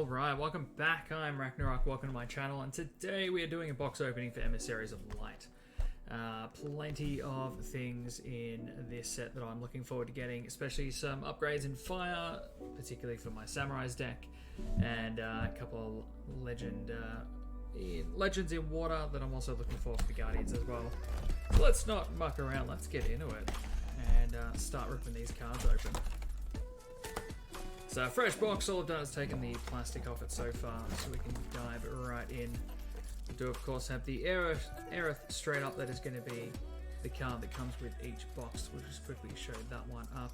Alright, welcome back. I'm Ragnarok, welcome to my channel, and today we are doing a box opening for Emissaries of Light. Plenty of things in this set that I'm looking forward to getting, especially some upgrades in fire, particularly for my Samurai's deck, and a couple of legends in water that I'm also looking for the Guardians as well. So let's not muck around, let's get into it and start ripping these cards open. So fresh box, all I've done is taken the plastic off it so far, so we can dive right in. We do of course have the Aerith straight up, that is going to be the card that comes with each box. We'll just quickly show that one up.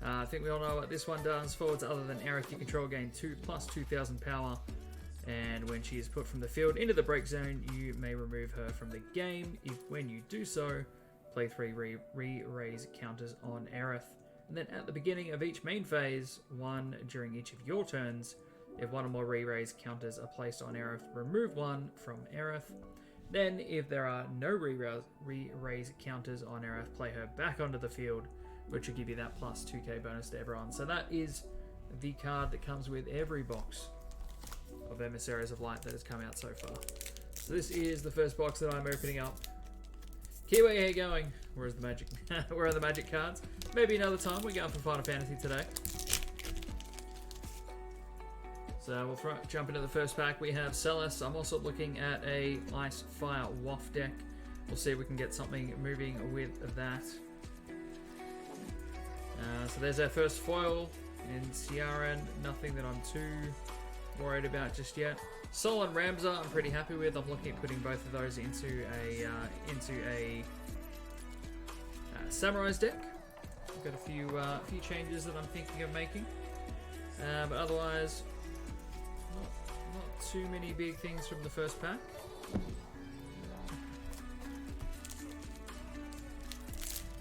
I think we all know what this one does. Forwards other than Aerith you control gain 2 plus 2,000 power, and when she is put from the field into the break zone, you may remove her from the game. When you do so, play 3 re-raise counters on Aerith. And then at the beginning of each main phase, one during each of your turns, if one or more re-raise counters are placed on Aerith, remove one from Aerith. Then if there are no re-raise counters on Aerith, play her back onto the field, which will give you that plus 2k bonus to everyone. So that is the card that comes with every box of Emissaries of Light that has come out so far. So this is the first box that I'm opening up. Kiwi, how you going? Where's the magic? Where are the magic cards? Maybe another time. We're going for Final Fantasy today. So we'll jump into the first pack. We have Celis. I'm also looking at a Ice Fire Waft deck. We'll see if we can get something moving with that. So there's our first foil in Ciaran. Nothing that I'm too worried about just yet. Sol and Ramza I'm pretty happy with. I'm looking at putting both of those into a Samurai's deck. I've got a few changes that I'm thinking of making, but otherwise not too many big things from the first pack.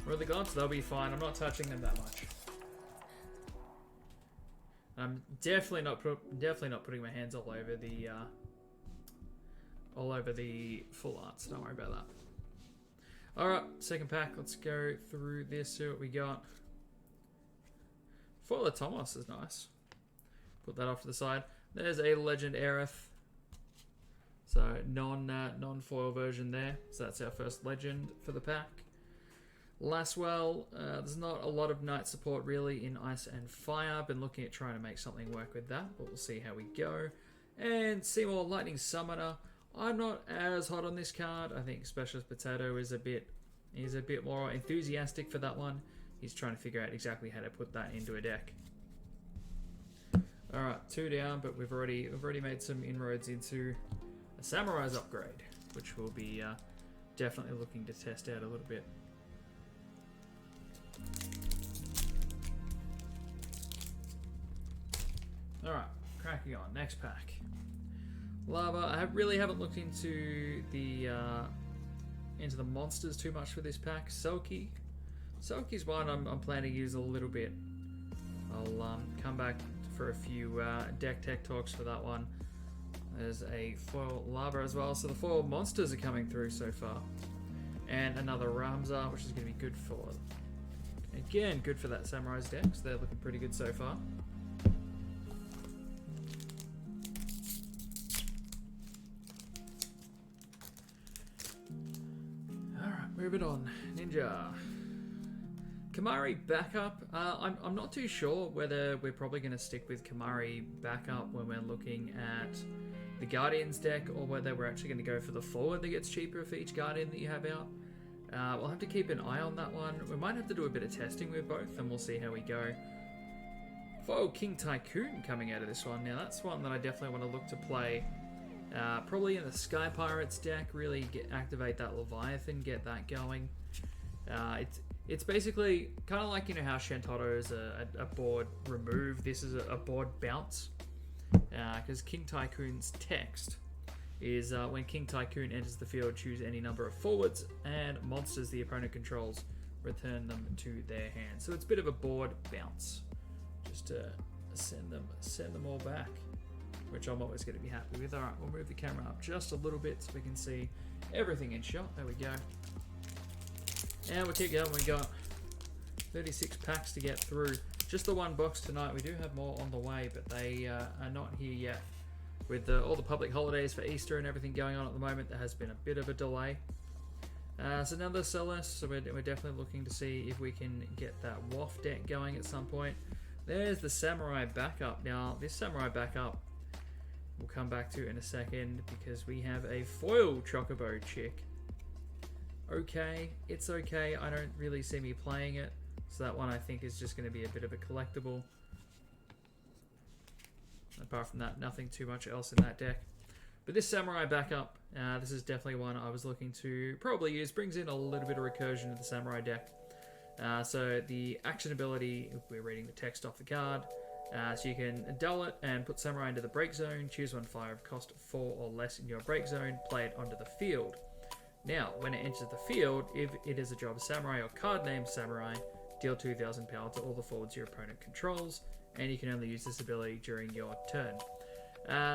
Where are the gods? They'll be fine. I'm not touching them that much. I'm definitely not putting my hands all over the full arts. Don't worry about that. All right, second pack. Let's go through this. See what we got. Foil of Thomas is nice. Put that off to the side. There's a Legend Aerith. So non-foil version there. So that's our first legend for the pack. Laswell, there's not a lot of knight support really in Ice and Fire. Been looking at trying to make something work with that, but we'll see how we go. And Seymour, Lightning Summoner. I'm not as hot on this card. I think Specialist Potato is a bit more enthusiastic for that one. He's trying to figure out exactly how to put that into a deck. All right, 2 down, but we've already made some inroads into a Samurai's upgrade, which we'll be definitely looking to test out a little bit. Alright, cracking on. Next pack. Lava. I really haven't looked into the monsters too much for this pack. Selkie. Selkie's one I'm planning to use a little bit. I'll come back for a few deck tech talks for that one. There's a foil lava as well. So the foil monsters are coming through so far. And another Ramza, which is going to be good for... Again, good for that Samurai's deck, so they're looking pretty good so far. Alright, moving on. Ninja. Kamari backup. I'm not too sure whether we're probably going to stick with Kamari backup when we're looking at the Guardians deck, or whether we're actually going to go for the forward that gets cheaper for each Guardian that you have out. We'll have to keep an eye on that one. We might have to do a bit of testing with both, and we'll see how we go. Foil King Tycoon coming out of this one. Now that's one that I definitely want to look to play. Probably in the Sky Pirates deck, really activate that Leviathan, get that going. It's basically kind of like, you know, how Shantotto is a board remove. This is a board bounce, because King Tycoon's text is when King Tycoon enters the field, choose any number of forwards and monsters the opponent controls, return them to their hand. So it's a bit of a board bounce, just to send them all back, which I'm always going to be happy with. All right, we'll move the camera up just a little bit so we can see everything in shot. There we go. And we'll keep going. We got 36 packs to get through. just the one box tonight. We do have more on the way, but they are not here yet. With all the public holidays for Easter and everything going on at the moment, there has been a bit of a delay. So another Celeste, so we're definitely looking to see if we can get that Waft deck going at some point. There's the Samurai backup. Now, this Samurai backup we'll come back to in a second because we have a foil Chocobo chick. Okay, it's okay. I don't really see me playing it. So that one I think is just going to be a bit of a collectible. Apart from that, nothing too much else in that deck. But this Samurai backup, this is definitely one I was looking to probably use. Brings in a little bit of recursion to the Samurai deck. So the action ability, if we're reading the text off the card, so you can dull it and put Samurai into the break zone, choose one fire of cost 4 or less in your break zone, play it onto the field. Now, when it enters the field, if it is a job Samurai or card named Samurai, deal 2,000 power to all the forwards your opponent controls, and you can only use this ability during your turn.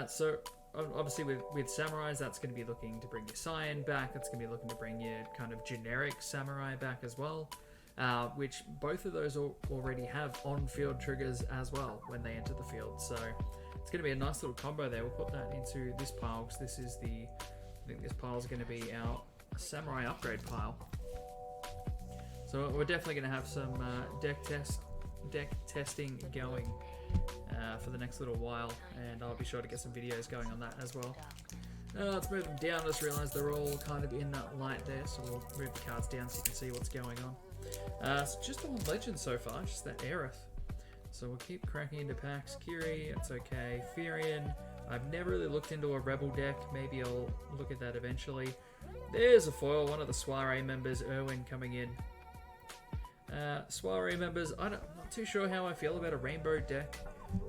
So obviously with Samurais, that's going to be looking to bring your Cyan back. It's going to be looking to bring your kind of generic Samurai back as well, which both of those already have on-field triggers as well when they enter the field. So it's going to be a nice little combo there. We'll put that into this pile because this is I think this pile is going to be our Samurai upgrade pile. So we're definitely going to have some deck testing going for the next little while, and I'll be sure to get some videos going on that as well. Let's move them down. Just realised they're all kind of in that light there, so we'll move the cards down so you can see what's going on. It's just the one legend so far, just that Aerith. So we'll keep cracking into packs. Kiri, it's okay. Firion, I've never really looked into a Rebel deck. Maybe I'll look at that eventually. There's a foil, one of the Soiree members, Erwin, coming in. Soiree members, I'm not too sure how I feel about a rainbow deck.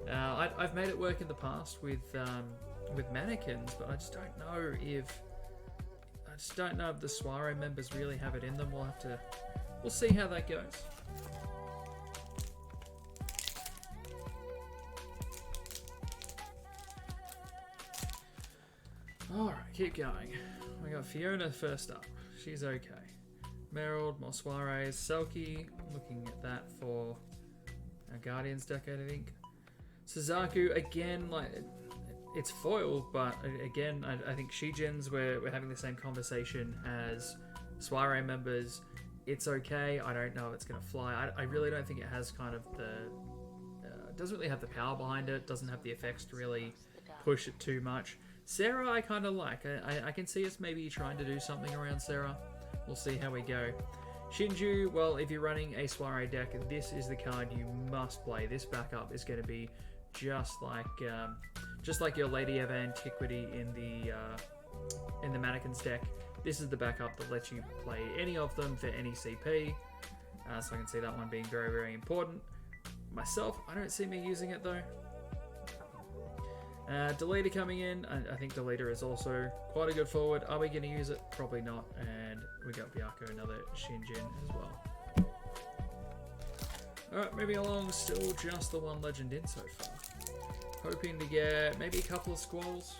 I've made it work in the past with mannequins, but I just don't know if the Soiree members really have it in them. We'll see how that goes. Alright, keep going. We got Fiona first up. She's okay. Merald, more Soirees. Selkie, looking at that for our Guardians decade, I think. Suzaku, again, like, it's foil, but again, I think Shijins, we're having the same conversation as Soiree members. It's okay. I don't know if it's going to fly. I really don't think it has kind of it doesn't really have the power behind it. Doesn't have the effects to really push it too much. Sarah, I kind of like. I can see us maybe trying to do something around Sarah. We'll see how we go. Shinju, well, if you're running a Soiree deck, this is the card you must play. This backup is going to be just like your Lady of Antiquity in the Mannequins deck. This is the backup that lets you play any of them for any CP. So I can see that one being very, very important. Myself, I don't see me using it though. Deleter coming in. I think Deleter is also quite a good forward. Are we going to use it? Probably not. And we got Byako, another Shinjin as well. Alright, moving along. Still just the one legend in so far. Hoping to get maybe a couple of squalls.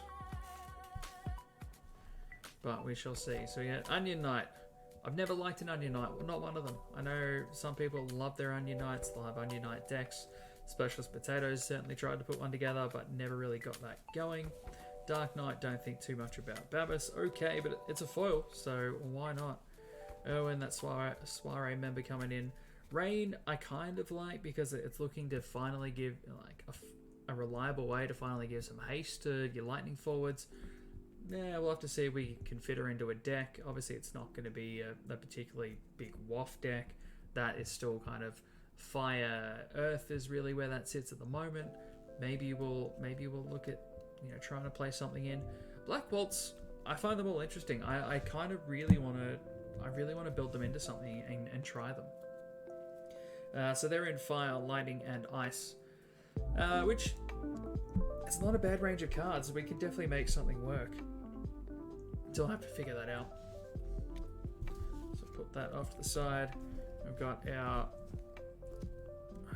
But we shall see. So yeah, Onion Knight. I've never liked an Onion Knight. Well, not one of them. I know some people love their Onion Knights. They'll have Onion Knight decks. Specialist Potatoes certainly tried to put one together, but never really got that going. Dark Knight, don't think too much about. Babas, okay, but it's a foil, so why not? Erwin, that Soiree member coming in. Rain, I kind of like because it's looking to finally give like a reliable way to finally give some haste to your lightning forwards. Yeah, we'll have to see if we can fit her into a deck. Obviously, it's not going to be a particularly big waft deck. That is still kind of fire earth is really where that sits at the moment. Maybe we'll look at trying to play something in Black Waltz. I find them all interesting. I kind of really want to build them into something and try them. So they're in fire, lightning, and ice, which it's not a bad range of cards. We could definitely make something work. Still have to figure that out. So put that off to the side. We've got our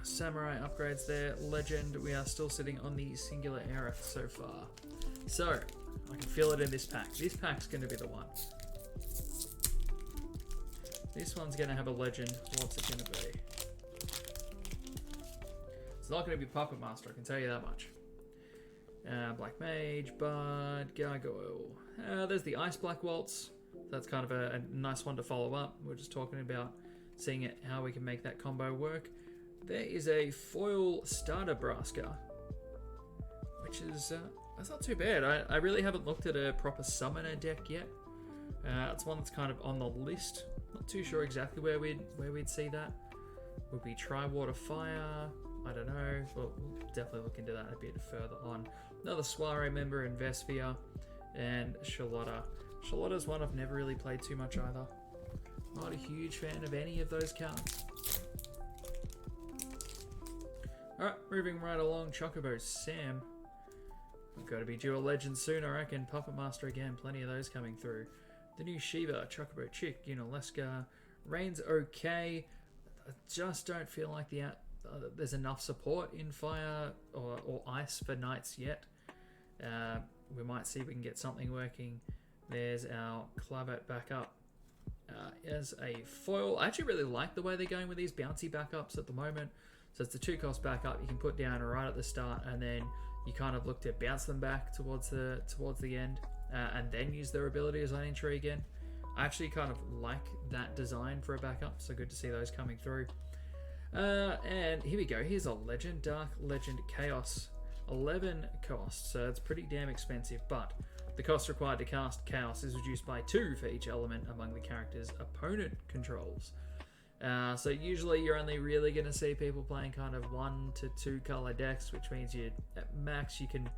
Samurai upgrades there. Legend, we are still sitting on the singular Aerith so far. So, I can feel it in this pack. This pack's going to be the one. This one's going to have a legend. What's it going to be? It's not going to be Puppet Master, I can tell you that much. Black Mage, Bard, Gargoyle. There's the Ice Black Waltz. That's kind of a nice one to follow up. We're just talking about seeing it, how we can make that combo work. There is a foil starter Brasker, which is that's not too bad. I really haven't looked at a proper summoner deck yet. It's one that's kind of on the list. Not too sure exactly where we'd see that. Would we try Water Fire? I don't know. We'll definitely look into that a bit further on. Another Soiree member in Vespia, and Charlotta. Charlotta's one I've never really played too much either. Not a huge fan of any of those cards. Alright, moving right along. Chocobo Sam. We've got to be due a legend soon, I reckon. Puppet Master again, plenty of those coming through. The new Shiva, Chocobo Chick, Unaleska. Rain's okay. I just don't feel like there's enough support in fire or ice for knights yet. We might see if we can get something working. There's our Clavat backup as a foil. I actually really like the way they're going with these bouncy backups at the moment. So it's the 2-cost backup you can put down right at the start, and then you kind of look to bounce them back towards the end, and then use their ability as an entry again. I actually kind of like that design for a backup, so good to see those coming through. And here we go. Here's a Legend, Dark Legend Chaos. 11 costs, so it's pretty damn expensive, but the cost required to cast Chaos is reduced by 2 for each element among the character's opponent controls. So usually you're only really going to see people playing kind of 1 to 2 color decks, which means at max you can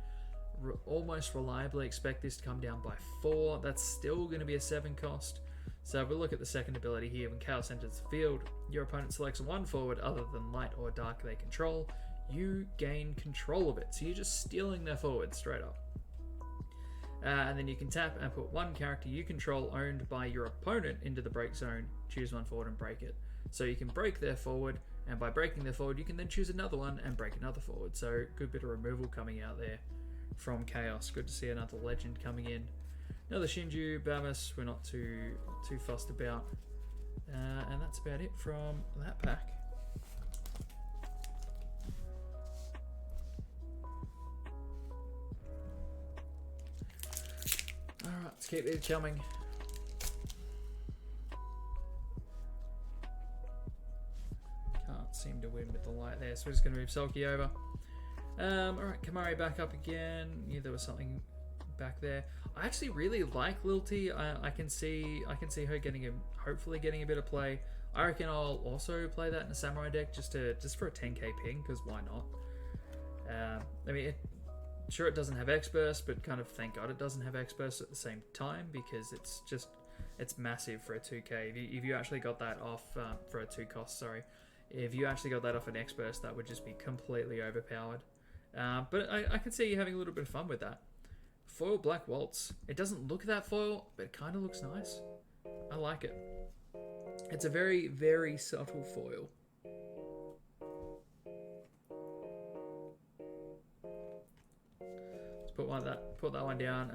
almost reliably expect this to come down by 4. That's still going to be a 7 cost. So if we look at the second ability here, when Chaos enters the field, your opponent selects one forward other than light or dark they control, you gain control of it. So you're just stealing their forward straight up. And then you can tap and put one character you control owned by your opponent into the break zone, choose one forward and break it. So you can break their forward, and by breaking their forward you can then choose another one and break another forward. So good bit of removal coming out there from Chaos. Good to see another legend coming in. Another Shinju, Bamus, we're not too fussed about. And that's about it from that pack. Alright, let's keep these coming. Can't seem to win with the light there, so we're just going to move Sulky over. Alright, Kamari back up again. Knew there was something back there. I actually really like Lilty. I can see her hopefully getting a bit of play. I reckon I'll also play that in a Samurai deck just for a 10k ping, because why not? I mean, sure it doesn't have X-Burst, but kind of thank God it doesn't have X-Burst at the same time, because it's massive for a 2k. If you actually got that off for a 2 cost, sorry. If you actually got that off an X-Burst, that would just be completely overpowered. But I can see you having a little bit of fun with that. Foil Black Waltz. It doesn't look that foil, but it kind of looks nice. I like it. It's a very, very subtle foil. Let's put that one down.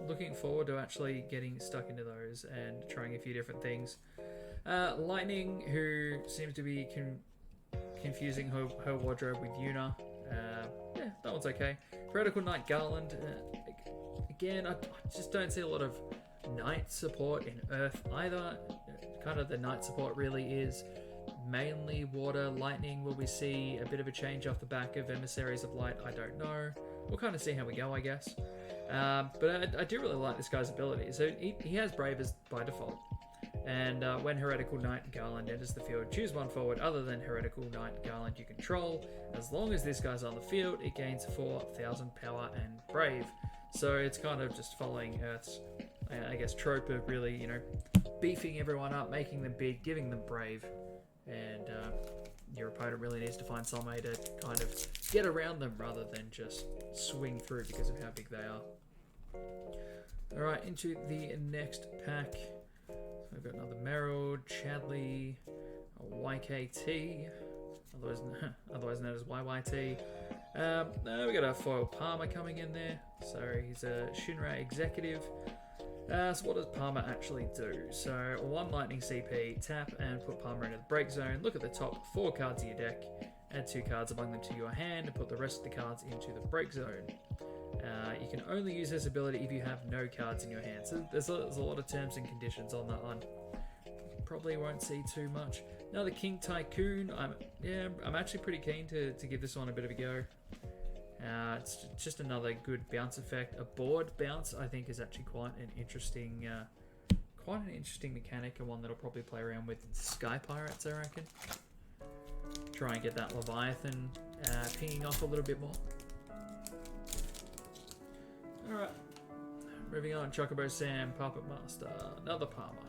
Looking forward to actually getting stuck into those and trying a few different things. Lightning, who seems to be confusing her wardrobe with Yuna. Yeah, that one's okay. Heretical Knight Garland. Again, I just don't see a lot of Knight support in Earth either. Kind of the Knight support really is mainly water. Lightning, will we see a bit of a change off the back of Emissaries of Light? I don't know. We'll kind of see how we go, I guess. But I do really like this guy's ability. So he has Brave as by default. And when Heretical Knight Garland enters the field, choose one forward other than Heretical Knight Garland you control. As long as this guy's on the field, it gains 4,000 power and Brave. So it's kind of just following Earth's, I guess, trope of really, beefing everyone up, making them big, giving them Brave. And your opponent really needs to find some way to kind of get around them rather than just swing through because of how big they are. Alright, into the next pack. So we've got another Merrill, Chadley, a YKT, otherwise known as YYT. We got a foil Palmer coming in there. So he's a Shinra executive. So what does Palmer actually do? So 1 lightning CP, tap and put Palmer into the break zone. Look at the top 4 cards of your deck Add 2 cards among them to your hand and put the rest of the cards into the break zone. You can only use this ability if you have no cards in your hand. So there's a lot of terms and conditions on that one. Probably won't see too much. Now the King Tycoon, I'm actually pretty keen to give this one a bit of a go. It's just another good bounce effect. A board bounce, I think, is actually quite an interesting mechanic, and one that'll probably play around with Sky Pirates, I reckon. Try and get that Leviathan pinging off a little bit more. Alright, moving on. Chocobo Sam, Puppet Master, another Palmer.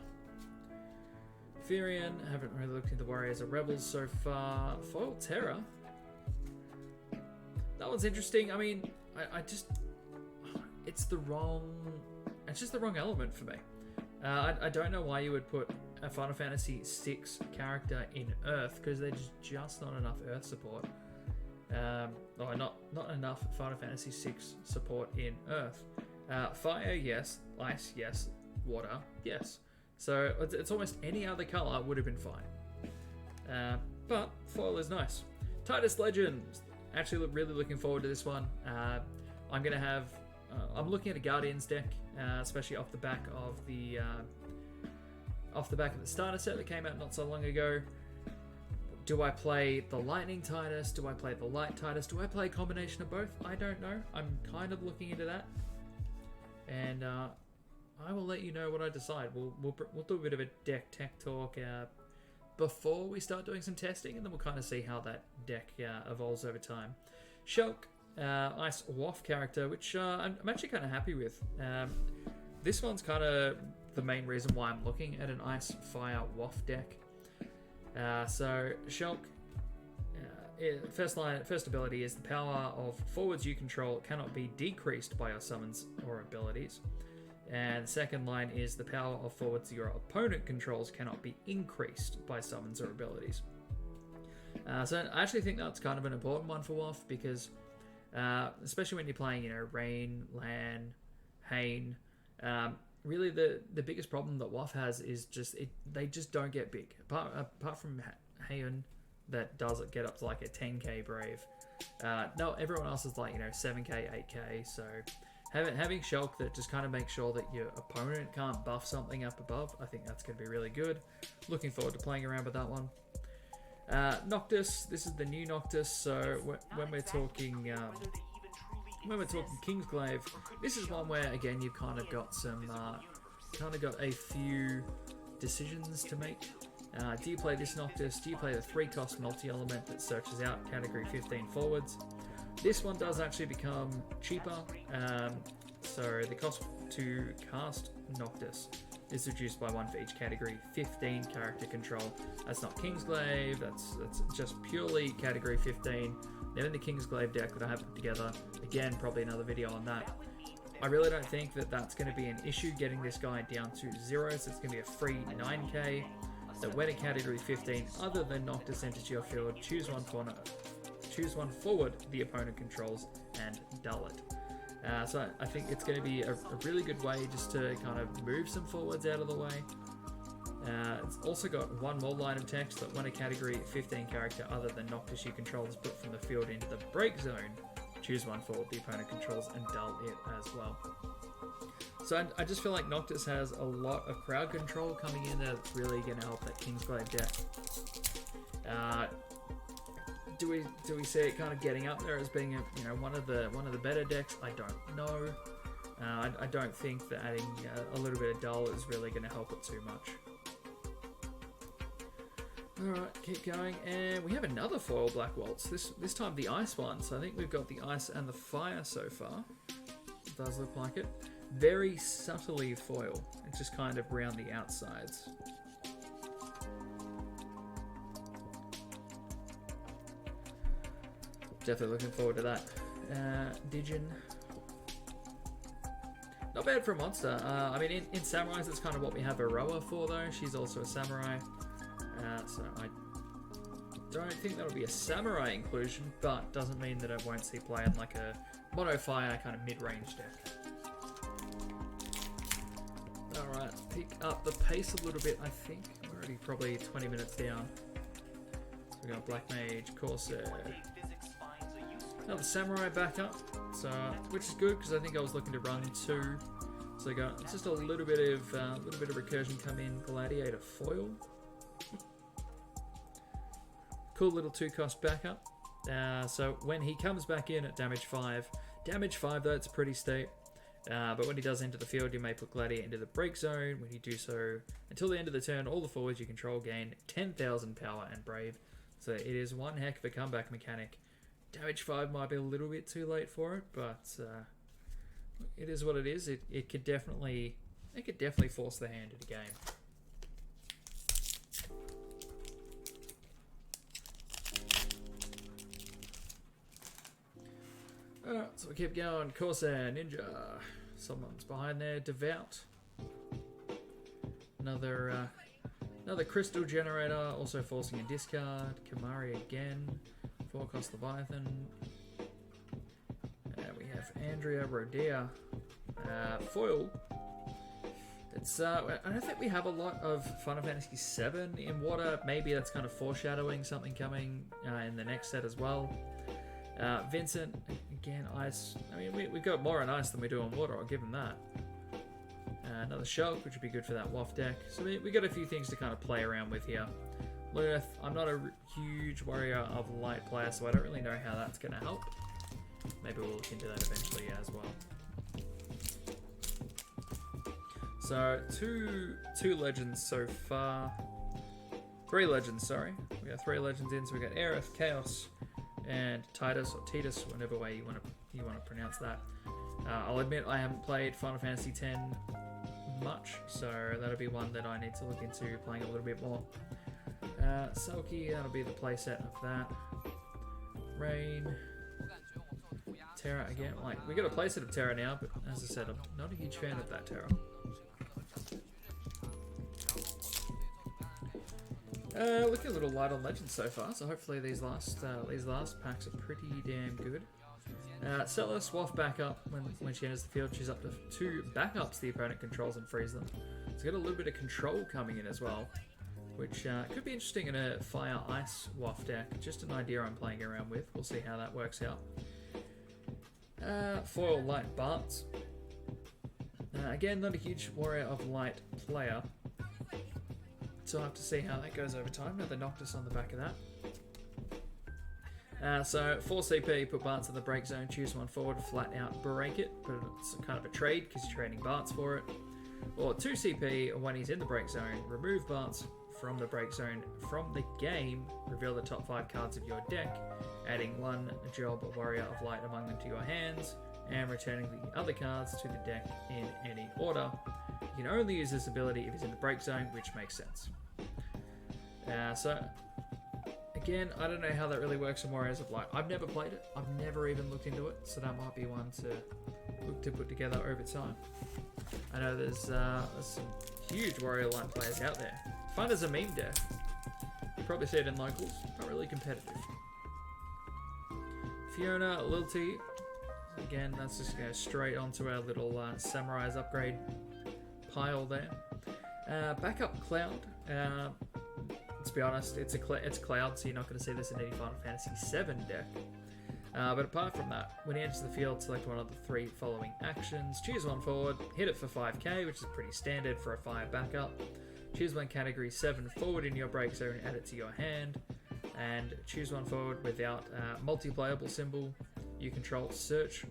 Furion, haven't really looked into Warriors or Rebels so far. Foil Terror. That one's interesting. I mean, it's just the wrong element for me. I don't know why you would put a Final Fantasy VI character in Earth, because there's just not enough Earth support. Or not enough Final Fantasy VI support in Earth. Fire, yes. Ice, yes. Water, yes. So it's almost any other color would have been fine. But foil is nice. Titus Legends. Actually, really looking forward to this one. I'm looking at a Guardians deck, especially off the back of the starter set that came out not so long ago. Do I play the Lightning Titus? Do I play the Light Titus? Do I play a combination of both? I don't know. I'm kind of looking into that, and I will let you know what I decide. We'll do a bit of a deck tech talk before we start doing some testing, and then we'll kind of see how that deck evolves over time. Shulk, Ice Waff character, which I'm actually kind of happy with. This one's kind of the main reason why I'm looking at an Ice Fire Waff deck. So Shulk, first ability is the power of forwards you control cannot be decreased by your summons or abilities. And second line is the power of forwards your opponent controls cannot be increased by summons or abilities. So I actually think that's kind of an important one for WoF, because especially when you're playing, Rain, Lan, Hain, really the biggest problem that WoF has is they just don't get big. Apart from Hain, that does get up to like a 10k Brave. No, everyone else is like 7k, 8k. So having Shulk that just kind of makes sure that your opponent can't buff something up above, I think that's going to be really good. Looking forward to playing around with that one. Noctis, this is the new Noctis. So when we're talking Kingsglaive, this is one where again you've kind of got a few decisions to make. Do you play this Noctis? Do you play the 3-cost multi-element that searches out category 15 forwards? This one does actually become cheaper, so the cost to cast Noctis is reduced by 1 for each category 15 character control. That's not Kingsglaive, that's just purely category 15. Then in the Kingsglaive deck that I have put together, again, probably another video on that. I really don't think that that's going to be an issue getting this guy down to 0, so it's going to be a free 9k. So when a category 15 other than Noctis enters your field, choose one forward the opponent controls and dull it. So I think it's going to be a really good way just to kind of move some forwards out of the way. It's also got one more line of text that when a category 15 character other than Noctis you control is put from the field into the break zone, choose one forward the opponent controls and dull it as well. So I just feel like Noctis has a lot of crowd control coming in there that's really going to help that Kingsglaive deck. Do we see it kind of getting up there as being one of the better decks? I don't know. I don't think that adding a little bit of dull is really going to help it too much. Alright, keep going, and we have another foil Black Waltz, this time the ice one, so I think we've got the ice and the fire so far. It does look like it. Very subtly foil, it's just kind of round the outsides. Definitely looking forward to that. Digin. Not bad for a monster. I mean, in Samurais, that's kind of what we have Aroa for, though. She's also a Samurai. So I don't think that'll be a Samurai inclusion, but doesn't mean that I won't see play in like a mono fire kind of mid-range deck. Alright, pick up the pace a little bit, I think. We're already probably 20 minutes down. So we got Black Mage, Corsair. Another Samurai backup, so which is good because I think I was looking to run 2. So I got just a little bit of recursion come in. Gladiator foil. Cool little 2-cost backup. So when he comes back in at damage 5 though, it's pretty steep. But when he does enter the field, you may put Gladiator into the break zone. When you do so, until the end of the turn, all the forwards you control gain 10,000 power and brave. So it is one heck of a comeback mechanic. Damage 5 might be a little bit too late for it, but it is what it is. It could definitely force the hand of the game. Alright, so we keep going. Corsair, Ninja. Someone's behind there. Devout. Another crystal generator, also forcing a discard. Kamari again. 4-cost Leviathan. We have Andrea Rodea. Foil. It's I don't think we have a lot of Final Fantasy VII in water. Maybe that's kind of foreshadowing something coming in the next set as well. Vincent, again, ice. I mean, we've got more on ice than we do on water, I'll give him that. Another Shulk, which would be good for that waft deck. So we got a few things to kind of play around with here. Lilith, I'm not a huge Warrior of Light player, so I don't really know how that's going to help. Maybe we'll look into that eventually as well. So, two legends so far. 3 legends, sorry. We got 3 legends in, so we got Aerith, Chaos, and Titus, or Titus, whatever way you want to pronounce that. I'll admit I haven't played Final Fantasy X much, so that'll be one that I need to look into playing a little bit more. Selkie, that'll be the playset of that. Rain. Terra again. Like, we got a playset of Terra now, but as I said, I'm not a huge fan of that Terra. Looking a little light on Legends so far, so hopefully these last packs are pretty damn good. Celis, Waft backup. When she enters the field, she's up to 2 backups the opponent controls and frees them. So got a little bit of control coming in as well, which could be interesting in a Fire Ice Waft deck. Just an idea I'm playing around with. We'll see how that works out. Foil Light Barts. Again, not a huge Warrior of Light player, so I'll have to see how that goes over time. Another Noctis on the back of that. So 4 CP, put Barts in the break zone, choose one forward, flat out break it, but it's kind of a trade because you're trading Barts for it. Or 2 CP, when he's in the break zone, remove Barts from the break zone from the game, reveal the top 5 cards of your deck, adding 1 Job Warrior of Light among them to your hands, and returning the other cards to the deck in any order. You can only use this ability if he's in the break zone, which makes sense. So, again, I don't know how that really works in Warriors of Light. I've never played it. I've never even looked into it, so that might be one to look to put together over time. I know there's some huge Warrior Light players out there. Fun as a meme deck. You probably see it in locals. Not really competitive. Fiona, Lilty. Again, that's just going straight onto our little Samurai's upgrade pile there. Backup Cloud. Let's be honest, it's Cloud, so you're not going to see this in any Final Fantasy VII deck. But apart from that, when he enters the field, select one of the 3 following actions. Choose one forward, hit it for 5k, which is pretty standard for a fire backup. Choose one category 7 forward in your break zone, add it to your hand. And choose one forward without multi-playable symbol. You control search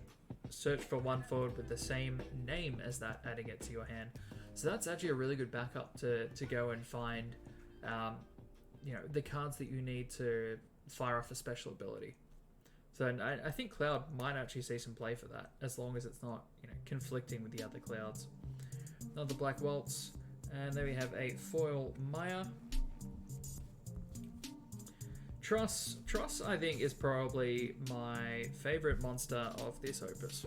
for one forward with the same name as that, adding it to your hand. So that's actually a really good backup to go and find the cards that you need to fire off a special ability. So I think Cloud might actually see some play for that, as long as it's not conflicting with the other Clouds. Another Black Waltz, and then we have a foil Maya. Truss, I think, is probably my favorite monster of this opus.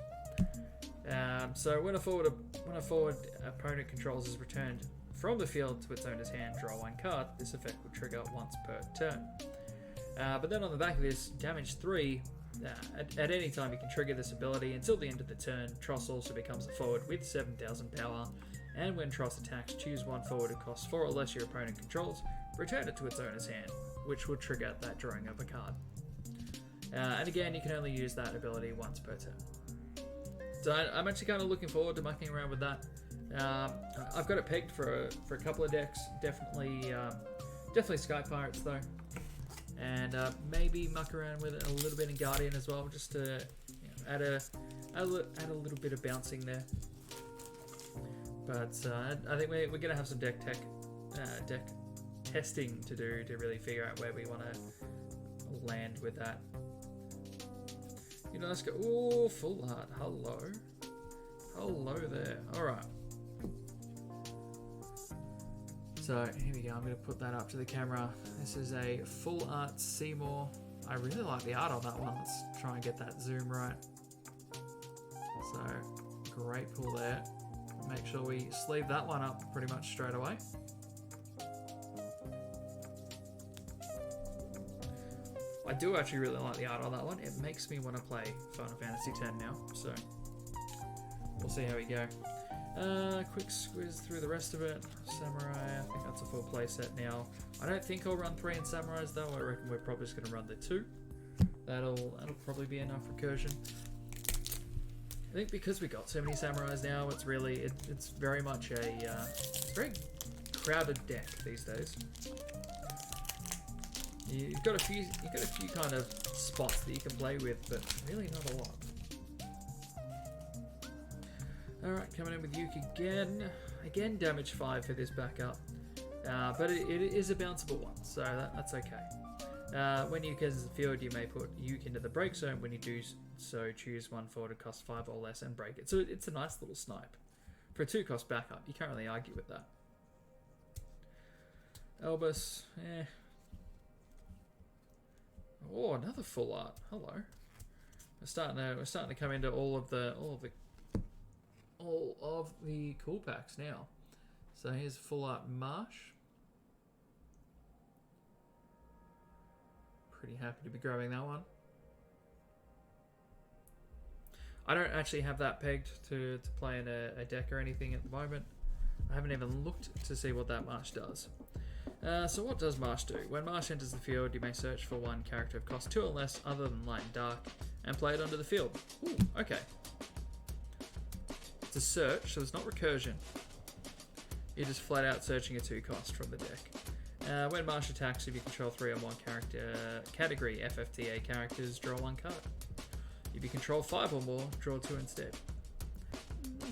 So when a forward opponent controls is returned from the field to its owner's hand, draw 1 card. This effect will trigger once per turn. But then on the back of this, damage 3. At any time you can trigger this ability until the end of the turn. Tross also becomes a forward with 7,000 power, and when Tross attacks, choose one forward who costs 4 or less your opponent controls, return it to its owner's hand. which will trigger that drawing of a card. And again, you can only use that ability once per turn. So I'm actually kind of looking forward to mucking around with that. I've got it pegged for a couple of decks. Definitely Sky Pirates though, and maybe muck around with it a little bit in Guardian as well, just to add a little bit of bouncing there. But I think we're gonna have some deck testing to do to really figure out where we want to land with that. Let's go. Oh, full art. Hello there. All right. So here we go. I'm going to put that up to the camera. This is a full art Seymour. I really like the art on that one. Let's try and get that zoom right. So great pull there. Make sure we sleeve that one up pretty much straight away. I do actually really like the art on that one. It makes me want to play Final Fantasy X now, so we'll see how we go. Quick squiz through the rest of it. Samurai, I think that's a full play set now. I don't think I'll run 3 in Samurais though. I reckon we're probably just going to run the 2. That'll probably be enough recursion. I think because we got so many Samurais now, it's really it's very much it's a very crowded deck these days. You've got a few kind of spots that you can play with, but really not a lot. Alright, coming in with Yuke again. Again, damage 5 for this backup. But it is a bounceable one, so that's okay. When Yuke is in the field, you may put Yuke into the break zone. When you do so, choose one forward to cost 5 or less and break it. So it's a nice little snipe. For a 2-cost backup, you can't really argue with that. Elbus, Oh, another full art. Hello. We're starting to come into all of the cool packs now. So here's full art Marsh. Pretty happy to be grabbing that one. I don't actually have that pegged to play in a deck or anything at the moment. I haven't even looked to see what that Marsh does. So what does Marsh do? When Marsh enters the field, you may search for one character of cost 2 or less other than light and dark and play it onto the field. Ooh, okay. It's a search, so it's not recursion. You're just flat out searching a 2-cost from the deck. When Marsh attacks, if you control 3 or more category FFTA characters, draw 1 card. If you control 5 or more, draw 2 instead.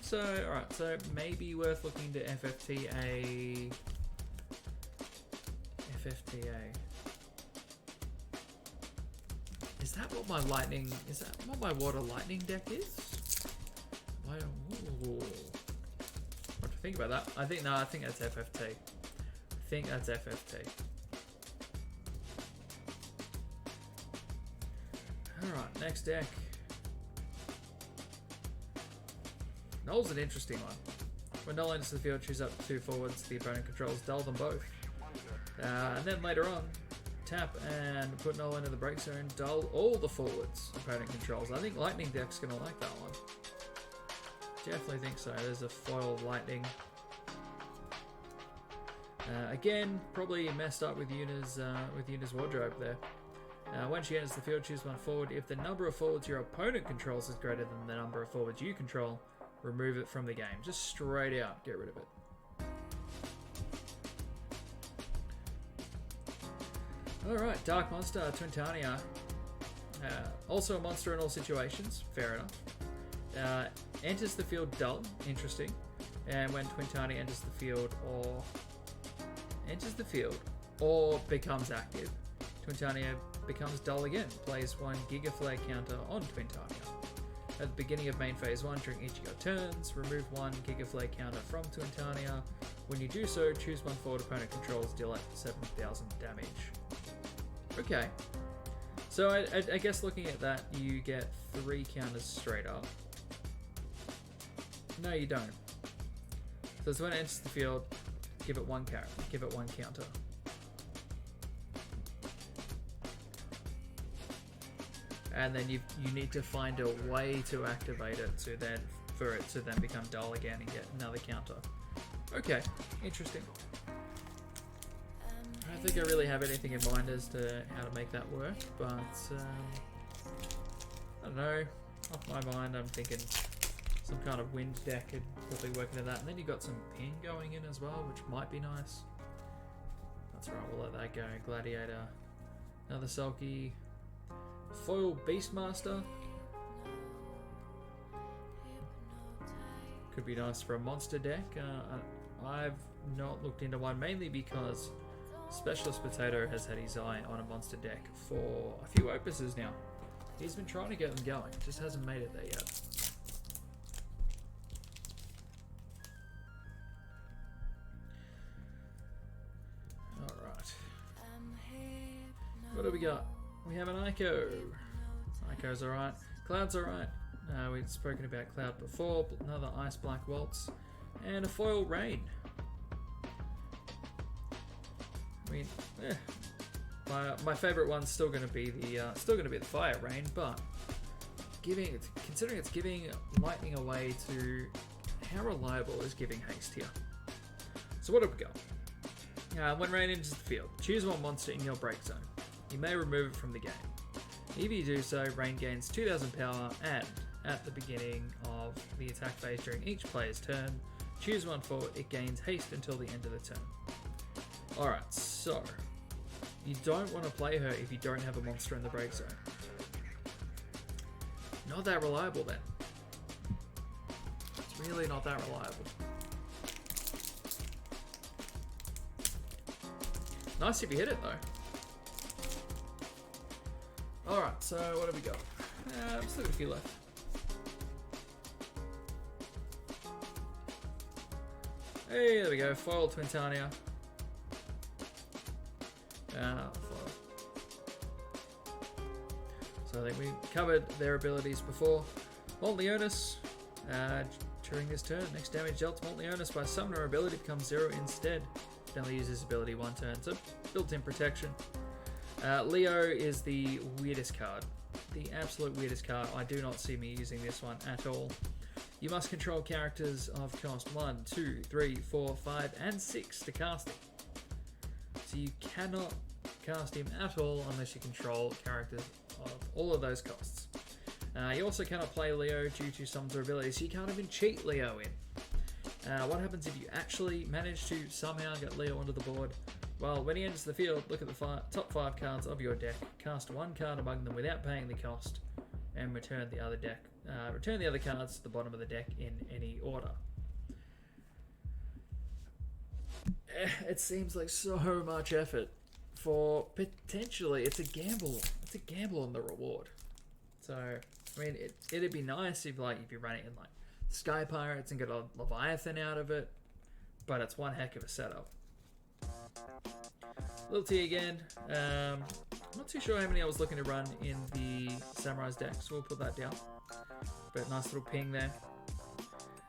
So, alright, so maybe worth looking to FFTA. Is that what my water lightning deck is? What do you think about that? I think that's FFT. I think that's FFT. Alright, next deck. Null's an interesting one. When Null enters the field, choose up 2 forwards the opponent controls, dull them both. And then later on, tap and put Null into the break zone, dull all the forwards opponent controls. I think Lightning deck's going to like that one. Definitely think so. There's a foil Lightning. Again, probably messed up with Yuna's wardrobe there. When she enters the field, choose 1 forward. If the number of forwards your opponent controls is greater than the number of forwards you control, remove it from the game. Just straight out, get rid of it. Alright, Dark Monster, Twintania. Also a monster in all situations, fair enough. Enters the field dull, interesting. And when Twintania enters the field or becomes active, Twintania becomes dull again. Plays 1 Gigaflare counter on Twintania. At the beginning of main phase 1, during each of your turns, remove 1 Gigaflare counter from Twintania. When you do so, choose 1 forward opponent controls, deal at 7,000 damage. Okay, so I guess looking at that, you get 3 counters straight up. No, you don't. So it's when it enters the field, give it 1 counter. And then you need to find a way to activate it for it to then become dull again and get another counter. Okay, interesting. think I really have anything in mind as to how to make that work, but I don't know. Off my mind, I'm thinking some kind of wind deck could probably work into that. And then you got some ping going in as well, which might be nice. That's right, we'll let that go. Gladiator. Another Sulky. Foil Beastmaster. Could be nice for a monster deck. I've not looked into one, mainly because Specialist Potato has had his eye on a monster deck for a few opuses now. He's been trying to get them going, just hasn't made it there yet. Alright. What do we got? We have an Ico. Ico's alright. Cloud's alright. We've spoken about Cloud before. Another Ice Black Waltz. And a Foil Rain. I mean, my favourite one's still going to be the Fire Rain, but considering it's giving lightning away to, how reliable is giving haste here? So what have we got? When rain enters the field, choose one monster in your break zone. You may remove it from the game. If you do so, rain gains 2000 power, and at the beginning of the attack phase during each player's turn, choose one for it gains haste until the end of the turn. Alright, so you don't want to play her if you don't have a monster in the break zone. Not that reliable then. It's really not that reliable. Nice if you hit it though. Alright, so what have we got? Still got a few left. Hey, there we go. Foil Twintania. Foil. So I think we covered their abilities before. Molt Leonis. During this turn, next damage dealt to Molt Leonis by summoner ability becomes 0 instead. It only uses this ability one turn, so built-in protection. Leo is the weirdest card. The absolute weirdest card. I do not see me using this one at all. You must control characters of cost 1, 2, 3, 4, 5, and 6 to cast it. So you cannot cast him at all unless you control characters of all of those costs. You also cannot play Leo due to summoner abilities, so you can't even cheat Leo in. What happens if you actually manage to somehow get Leo onto the board? Well, when he enters the field, look at the top 5 cards of your deck, cast one card among them without paying the cost, and return the other cards to the bottom of the deck in any order. It seems like so much effort for potentially it's a gamble. It's a gamble on the reward. So I mean, it'd be nice if you're running in like Sky Pirates and get a Leviathan out of it, but it's one heck of a setup. Little T again. I'm not too sure how many I was looking to run in the Samurai's deck, so we'll put that down. But nice little ping there.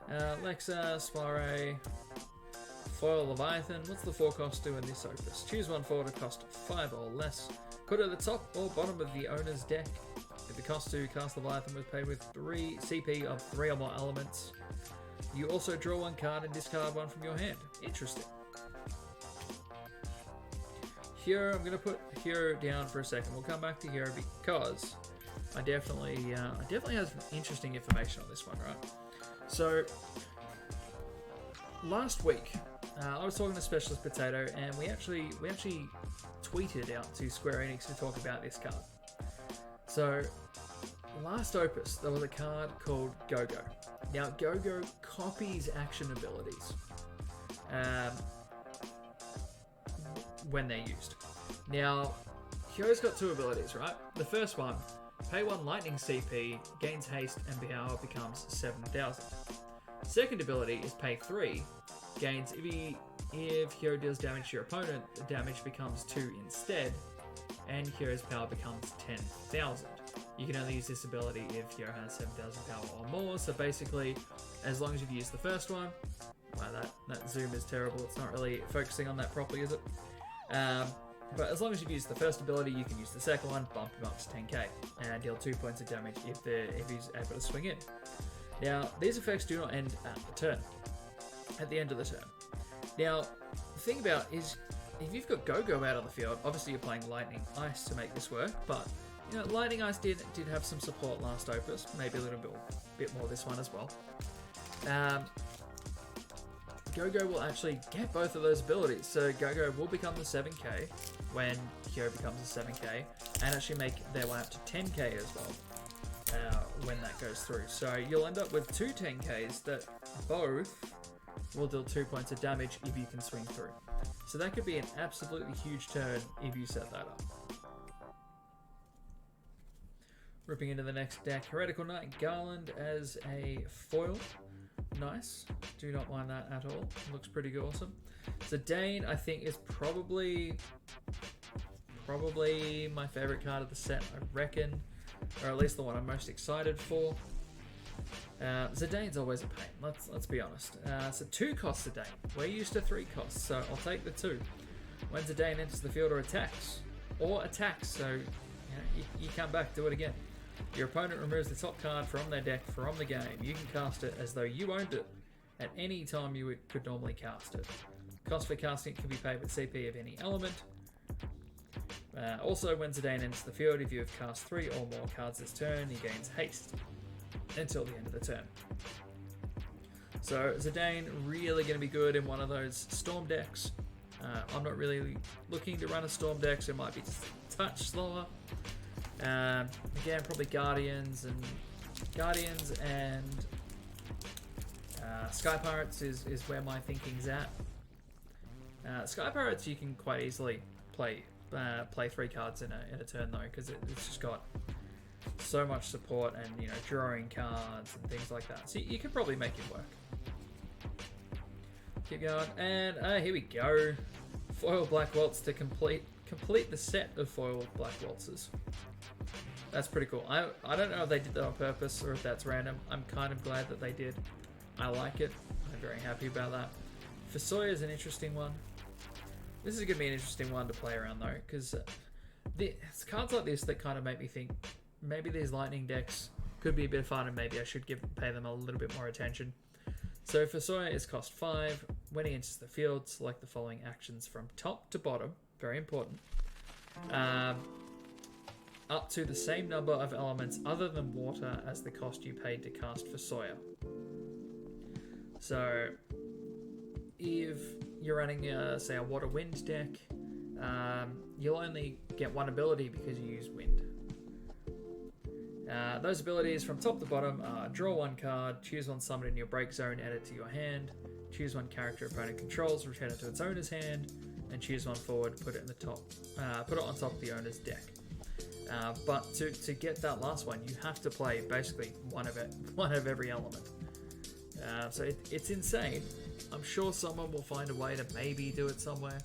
Lexa, Spire, Foil Leviathan. What's the 4 cost do in this opus? Choose one for to cost 5 or less. Put it at the top or bottom of the owner's deck. If the cost to cast Leviathan was paid with 3 CP of 3 or more elements, you also draw one card and discard one from your hand. Interesting. Hero, I'm going to put Hero down for a second. We'll come back to Hero because I definitely have some interesting information on this one, right? So, last week, I was talking to Specialist Potato, and we actually tweeted out to Square Enix to talk about this card. So, last opus, there was a card called Go-Go. Now, Go-Go copies action abilities when they're used. Now, Hero's got 2 abilities, right? The first one, pay 1 lightning CP, gains haste, and power becomes 7,000. Second ability is pay 3, gains if Hero deals damage to your opponent, the damage becomes 2 instead, and Hero's power becomes 10,000. You can only use this ability if Hero has 7,000 power or more, so basically, as long as you've used the first one, wow, that zoom is terrible, it's not really focusing on that properly, is it? But as long as you've used the first ability, you can use the second one, bump him up to 10k, and deal 2 points of damage if he's able to swing in. Now, these effects do not end at the turn, at the end of the turn. Now, the thing about is, if you've got Go-Go out on the field, obviously you're playing Lightning Ice to make this work, but you know, Lightning Ice did have some support last Opus, maybe a little bit more this one as well. Go-Go will actually get both of those abilities, so Go-Go will become the 7k when Kyo becomes a 7k, and actually make their way up to 10k as well when that goes through. So you'll end up with two 10ks that both will deal 2 points of damage if you can swing through. So that could be an absolutely huge turn if you set that up. Ripping into the next deck, Heretical Knight Garland as a foil. Nice. Do not mind that at all. Looks pretty awesome. Zidane, I think, is probably my favorite card of the set, I reckon. Or at least the one I'm most excited for. Zidane's always a pain, let's be honest. So 2 costs Zidane. We're used to 3 costs, so I'll take the 2. When Zidane enters the field or attacks, so you know, you come back, do it again. Your opponent removes the top card from their deck from the game. You can cast it as though you owned it at any time you could normally cast it. Cost for casting it can be paid with CP of any element. Also, when Zidane enters the field, if you have cast 3 or more cards this turn, he gains haste until the end of the turn. So Zidane really going to be good in one of those Storm decks. I'm not really looking to run a Storm deck, so it might be just a touch slower. Again, probably Guardians and Sky Pirates is where my thinking's at. Sky Pirates you can quite easily play 3 cards in a turn though, because it's just got so much support and, you know, drawing cards and things like that. So you could probably make it work. Keep going, and here we go. Foil Black Waltz to complete the set of foil Black Waltzes. That's pretty cool. I don't know if they did that on purpose or if that's random. I'm kind of glad that they did. I like it. I'm very happy about that. Fusoya is an interesting one. This is going to be an interesting one to play around though, because it's cards like this that kind of make me think maybe these Lightning decks could be a bit of fun and maybe I should pay them a little bit more attention. So Fusoya is cost 5. When he enters the field, select the following actions from top to bottom. Very important. Up to the same number of elements other than water as the cost you paid to cast Fusoya. So if you're running, say, a water wind deck, you'll only get 1 ability because you use wind. Those abilities from top to bottom are draw 1 card, choose 1 summon in your break zone, add it to your hand, choose 1 character opponent controls, return it to its owner's hand, and choose 1 forward, put it in the top, put it on top of the owner's deck. But to get that last one, you have to play basically one of every element. So it's insane. I'm sure someone will find a way to maybe do it somewhere.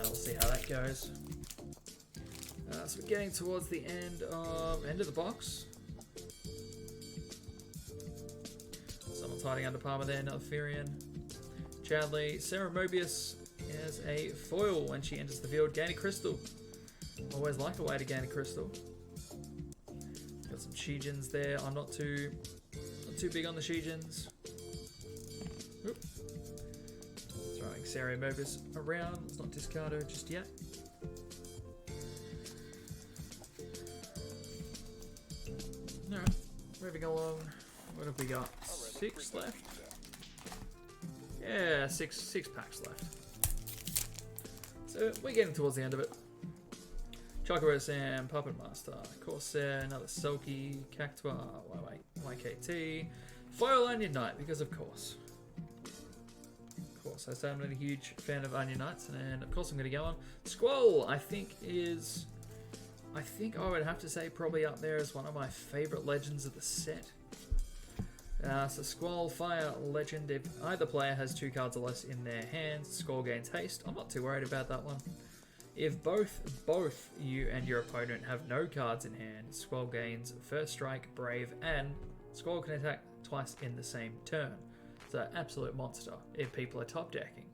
We'll see how that goes. So we're getting towards the end of the box. Someone's hiding under Palmer there, Nelthirion. Chadley, Sarah Mobius has a foil when she enters the field. Gain a crystal. Always like a way to gain a crystal. Got some Shijins there. I'm not too big on the Shijins. Throwing Sarah Mobius around. Let's not discard her just yet. Alright, moving along. What have we got? 6 left? Yeah, six packs left. So we're getting towards the end of it. Chocobo Sam, Puppet Master, Corsair, another Selkie, Cactua, YKT, Foil Onion Knight, because of course. I say I'm not a huge fan of Onion Knights, and of course I'm going to go on. Squall, I think I would have to say probably up there as one of my favourite legends of the set. So Squall, Fire Legend, if either player has 2 cards or less in their hands, Squall gains haste. I'm not too worried about that one. If both you and your opponent have no cards in hand, Squall gains First Strike, Brave, and Squall can attack twice in the same turn. So absolute monster if people are top decking.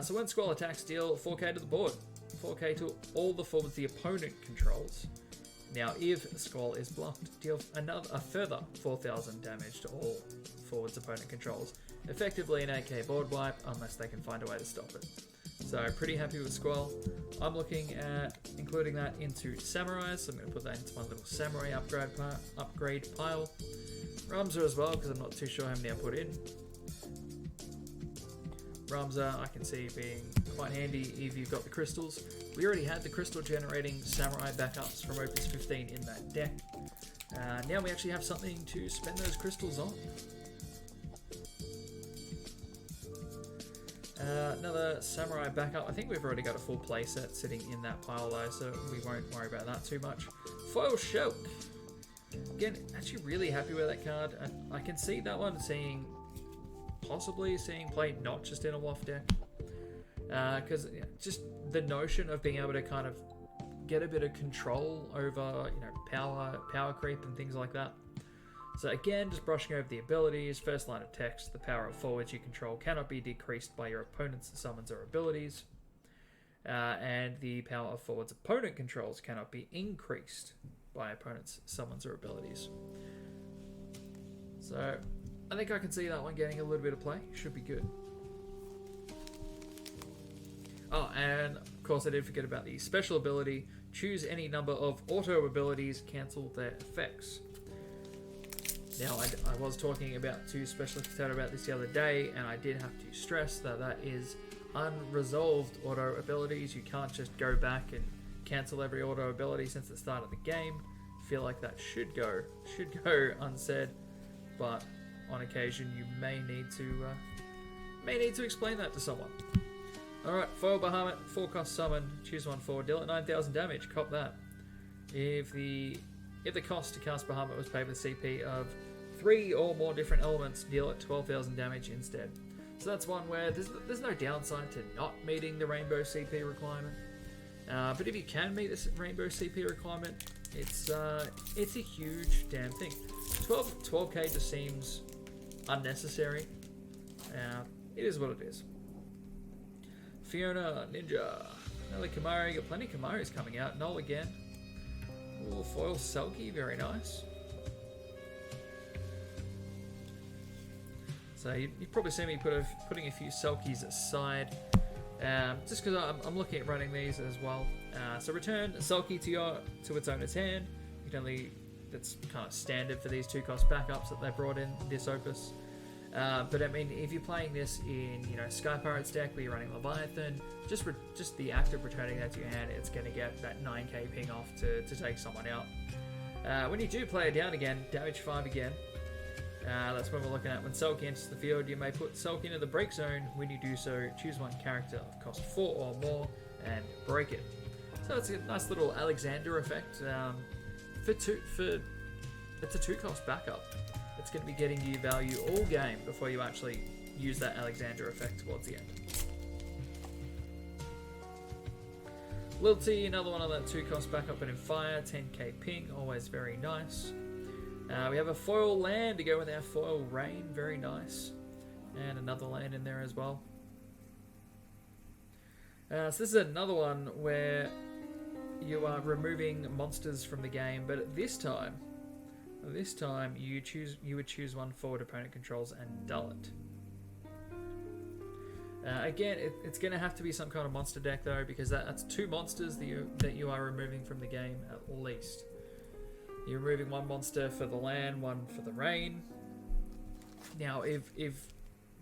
So when Squall attacks, deal 4k to the board. 4k to all the forwards the opponent controls. Now if Squall is blocked, deal a further 4,000 damage to all forwards opponent controls. Effectively an 8k board wipe unless they can find a way to stop it. So pretty happy with Squall. I'm looking at including that into Samurai, so I'm going to put that into my little Samurai upgrade pile. Ramza as well, because I'm not too sure how many I put in. Ramza I can see being quite handy if you've got the crystals. We already had the crystal generating Samurai backups from Opus 15 in that deck. Now we actually have something to spend those crystals on. Another Samurai backup. I think we've already got a full playset sitting in that pile though, so we won't worry about that too much. Foil Shulk. Again, actually really happy with that card. I can see that one possibly seeing play not just in a WAF deck. Because just the notion of being able to kind of get a bit of control over, power creep and things like that. So again, just brushing over the abilities. First line of text, the power of forwards you control cannot be decreased by your opponent's summons or abilities. And the power of forwards opponent controls cannot be increased by opponent's summons or abilities. So I think I can see that one getting a little bit of play. Should be good. Oh, and of course I did forget about the special ability. Choose any number of auto abilities, cancel their effects. Now, I was talking to Specialist Potato about this the other day, and I did have to stress that is unresolved auto abilities. You can't just go back and cancel every auto ability since the start of the game. I feel like that should go unsaid, but on occasion you may need to explain that to someone. Alright, Foil Bahamut, 4-cost summon, choose 1 forward, deal at 9,000 damage, cop that. If the cost to cast Bahamut was paid with CP of 3 or more different elements, deal at 12,000 damage instead. So that's one where there's no downside to not meeting the Rainbow CP requirement. But if you can meet this Rainbow CP requirement, it's a huge damn thing. 12k just seems unnecessary. It is what it is. Fiona, Ninja, another Kamari, got plenty of Kamaris coming out. Null again. Ooh, foil Selkie, very nice. So you've probably seen me putting a few Selkies aside, just because I'm looking at running these as well. So return a Selkie to its owner's hand. That's kind of standard for these 2-cost backups that they brought in this Opus. But I mean, if you're playing this in Sky Pirates deck where you're running Leviathan, just the act of returning that to your hand, it's going to get that 9k ping off to take someone out. When you do play it down again, damage 5 again. That's when we're looking at when Selkie enters the field. You may put Selkie into the break zone. When you do so, choose one character of cost 4 or more and break it. So it's a nice little Alexander effect. It's a 2-cost backup. It's going to be getting you value all game before you actually use that Alexander effect towards the end. Lilty, another one on that 2-cost backup, but in fire, 10k ping, always very nice. We have a foil land to go with our foil rain, very nice. And another land in there as well. So this is another one where you are removing monsters from the game, but this time you would choose 1 forward opponent controls and dull it. Again, it's going to have to be some kind of monster deck though, because that's 2 monsters that you are removing from the game at least. You're removing 1 monster for the land, 1 for the rain. Now, if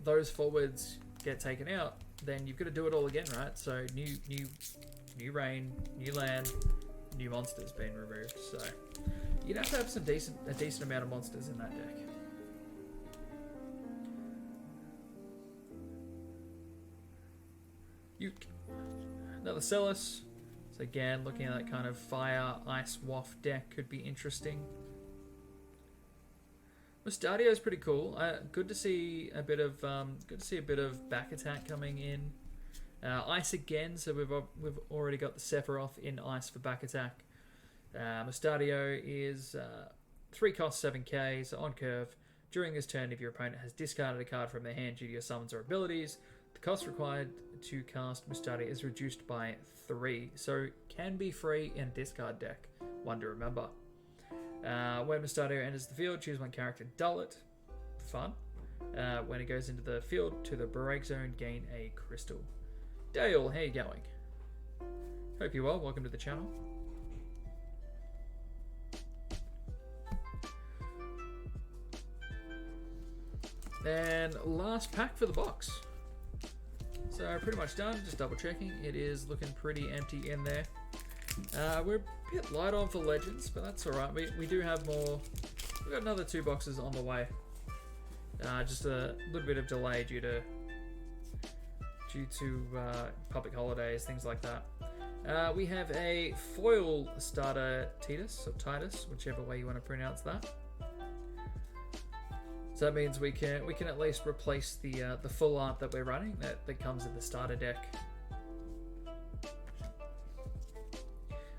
those forwards get taken out, then you've got to do it all again, right? So new rain, new land, new monsters being removed. So you'd have to have a decent amount of monsters in that deck. Another Celis. So again, looking at that kind of fire ice waft deck could be interesting. Mustadio is pretty cool. Good to see a bit of back attack coming in. Ice again, so we've already got the Sephiroth in ice for back attack. Mustadio is 3 cost 7k, so on curve. During this turn, if your opponent has discarded a card from their hand due to your summons or abilities, the cost required to cast Mustadio is reduced by 3, so can be free in discard deck. One to remember. When Mustadio enters the field, choose 1 character, dull it. Fun. When it goes into the field to the break zone, gain a crystal. Dale, how you going? Hope you're well. Welcome to the channel. And last pack for the box. So pretty much done, just double checking. It is looking pretty empty in there. We're a bit light on for Legends, but that's alright. We do have more. We've got another 2 boxes on the way. Just a little bit of delay due to public holidays, things like that. We have a foil starter Titus, or Titus, whichever way you want to pronounce that. So that means we can at least replace the full art that we're running that comes in the starter deck.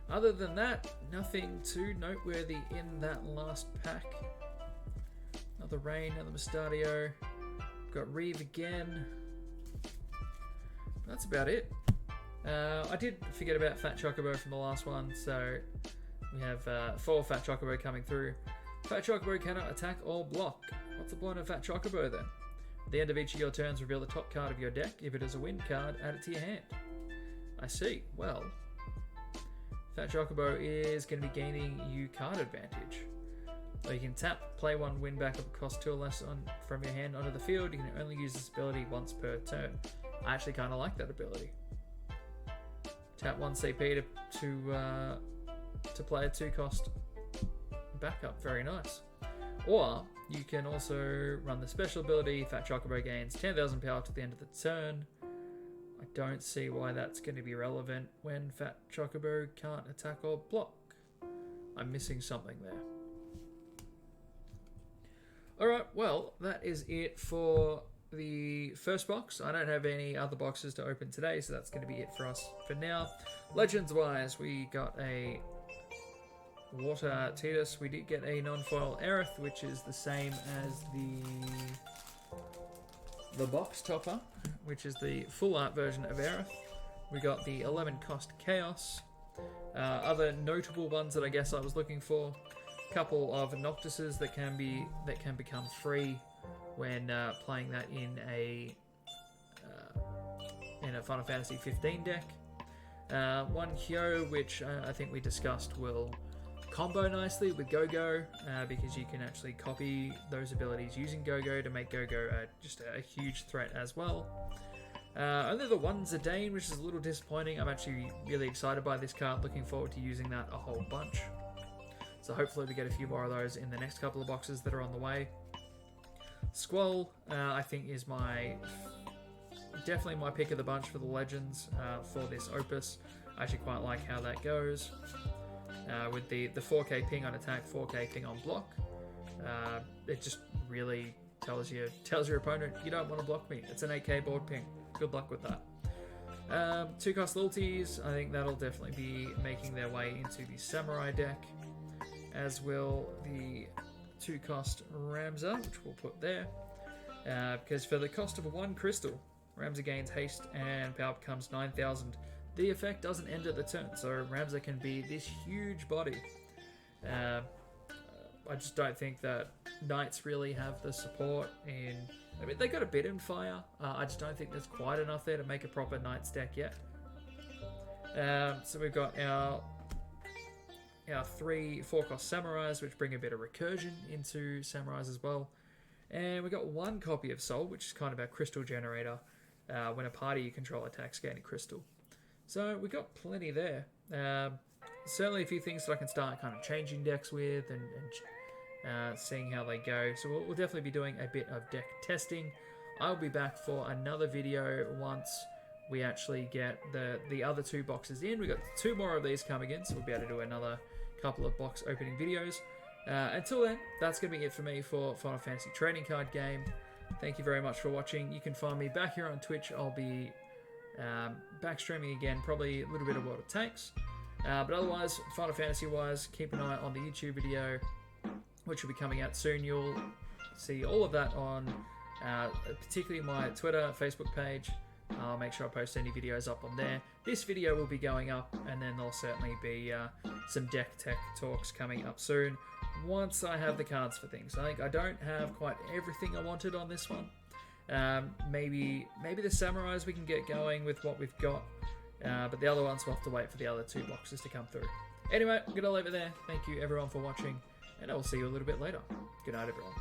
Other than that, nothing too noteworthy in that last pack. Another Rain, another Mustadio. Got Reeve again. That's about it. I did forget about Fat Chocobo from the last one, so we have 4 Fat Chocobo coming through. Fat Chocobo cannot attack or block. What's the point of Fat Chocobo then? At the end of each of your turns, reveal the top card of your deck. If it is a win card, add it to your hand. I see. Well, Fat Chocobo is going to be gaining you card advantage. So you can tap, play 1, win back up, cost 2 or less from your hand onto the field. You can only use this ability once per turn. I actually kind of like that ability. Tap 1 CP to play a 2-cost backup. Very nice. Or you can also run the special ability. Fat Chocobo gains 10,000 power to the end of the turn. I don't see why that's going to be relevant when Fat Chocobo can't attack or block. I'm missing something there. Alright, well, that is it for the first box. I don't have any other boxes to open today, so that's going to be it for us for now. Legends-wise, we got a Water Titus. We did get a non-foil Aerith, which is the same as the box topper, which is the full art version of Aerith. We got the 11-cost Chaos. Other notable ones that I guess I was looking for. A couple of Noctises that can become free when playing that in a Final Fantasy 15 deck. One Hyo, which I think we discussed, will combo nicely with Go-Go because you can actually copy those abilities using Go-Go to make Go-Go just a huge threat as well. Only the one Zidane, which is a little disappointing. I'm actually really excited by this card, looking forward to using that a whole bunch. So hopefully we get a few more of those in the next couple of boxes that are on the way. Squall, I think, is definitely my pick of the bunch for the Legends for this Opus. I actually quite like how that goes. With the 4k ping on attack, 4k ping on block. It just really tells your opponent, you don't want to block me. It's an 8k board ping. Good luck with that. 2-cost Lilties, I think that'll definitely be making their way into the Samurai deck, as will the 2-cost Ramza, which we'll put there. Because for the cost of 1 crystal, Ramza gains haste and power becomes 9,000. The effect doesn't end at the turn, so Ramza can be this huge body. I just don't think that Knights really have the support in... I mean, they got a bit in fire. I just don't think there's quite enough there to make a proper Knights deck yet. So we've got our 3 4-cost Samurais, which bring a bit of recursion into Samurais as well. And we've got 1 copy of Soul, which is kind of our crystal generator. When a party you control attacks, gain a crystal. So we've got plenty there. Certainly a few things that I can start kind of changing decks with and seeing how they go. So we'll definitely be doing a bit of deck testing. I'll be back for another video once we actually get the other 2 boxes in. We've got 2 more of these coming in, so we'll be able to do another couple of box opening videos. Until then, that's going to be it for me for Final Fantasy Trading Card Game. Thank you very much for watching. You can find me back here on Twitch. I'll be back streaming again, probably a little bit of World of Tanks. But otherwise, Final Fantasy-wise, keep an eye on the YouTube video, which will be coming out soon. You'll see all of that on particularly my Twitter, Facebook page. I'll make sure I post any videos up on there. This video will be going up, and then there'll certainly be some deck tech talks coming up soon once I have the cards for things. I think I don't have quite everything I wanted on this one, Maybe the samurais we can get going with what we've got. But the other ones we'll have to wait for the other 2 boxes to come through. Anyway, I'm going to leave it there. Thank you everyone for watching, and I will see you a little bit later. Good night, everyone.